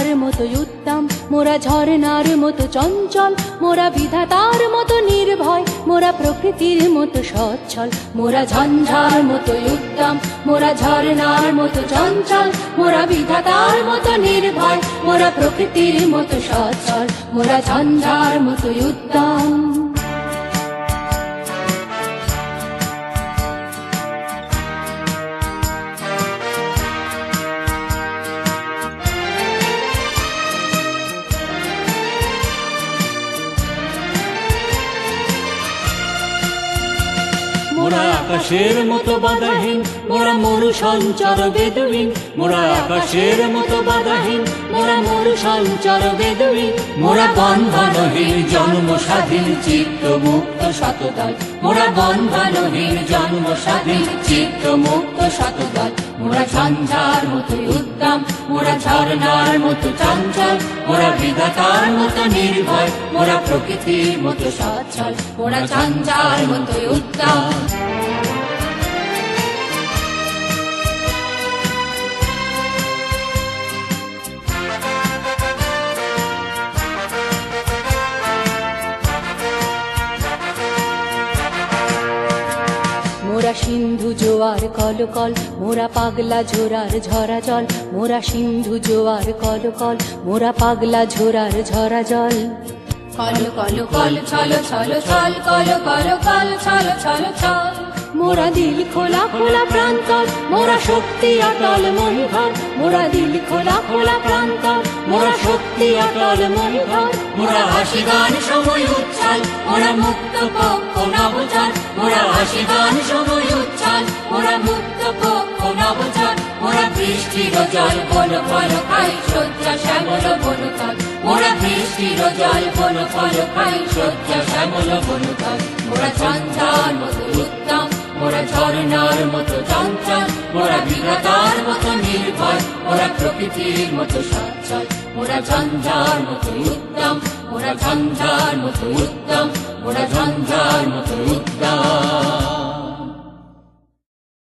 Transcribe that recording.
ঝঞ্ঝার মতো উত্তম, মোরা ঝরনার মতো চঞ্চল, মোরা বিধাতার মতো নির্ভয়, মোরা প্রকৃতির মতো সচ্ছল। মোরা ঝঞ্ঝার মতো উত্তম, মোরা ঝরনার মতো চঞ্চল, মোরা বিধাতার মতো নির্ভয়, মোরা প্রকৃতির মতো সচ্ছল। মোরা ঝঞ্ঝার মতো উত্তম। মোরা আকাশের মতো বাধাহীন, মোরা মরু সঞ্চার বেদুইন। মোরা আকাশের মতো বাধাহীন, মোরা মরু সঞ্চার বেদুইন। মোরা বন্ধনহীন জন্ম স্বাধীন, চিত্ত মুক্ত শতদল। মোরা বন্ধনহীন জন্ম স্বাধীন, চিত্ত মুক্ত শতদল। মোরা ঝঞ্ঝার মতো উদ্দাম, মোরা ঝরনার মতো চঞ্চল, মোরা বিধাতার মতো নির্ভয়, মোরা প্রকৃতির মতো সচ্ছল। মোরা ঝঞ্ঝার মতো উদ্দাম। মোরা সিন্ধু জোয়ার কলকল, মোরা পাগলা ঝোরার ঝরা জল। মোরা সিন্ধু জোয়ার কলকল, মোরা পাগলা ঝোরার ঝরা জল। কল কল কল ছল ছল ছল, কল কল কল ছল ছল ছল। মোরা দিল খোলা খোলা প্রান্তর, মোরা শক্তি অটল মণিধর। মোরা দিল খোলা খোলা প্রান্তর, মোরা শক্তি অটল মণিধর। মোরা হাসি গান সময় উচ্ছল, মোরা মুক্ত পক্ষ নবচর। মোরা হাসি গান সময় উচ্ছল, মোরা মুক্ত পক্ষ নবচর। মোরা বৃষ্টির জল বন ফল খাই, শয্যা শ্যামল বনতল। মোরা বৃষ্টির জল বন ফল খাই, শয্যা শ্যামল বনতল। মোরা ঝঞ্ঝার মতো উত্তম, মোরা ঝরনার মতো চঞ্চল, মোরা বিধাতার মতো নির্ভয়, মোরা প্রকৃতির মতো সচ্ছল। মোরা ঝঞ্ঝার মতো উত্তম, মোরা ঝঞ্ঝার মতো উত্তম, মোরা ঝঞ্ঝার মতো উত্তম।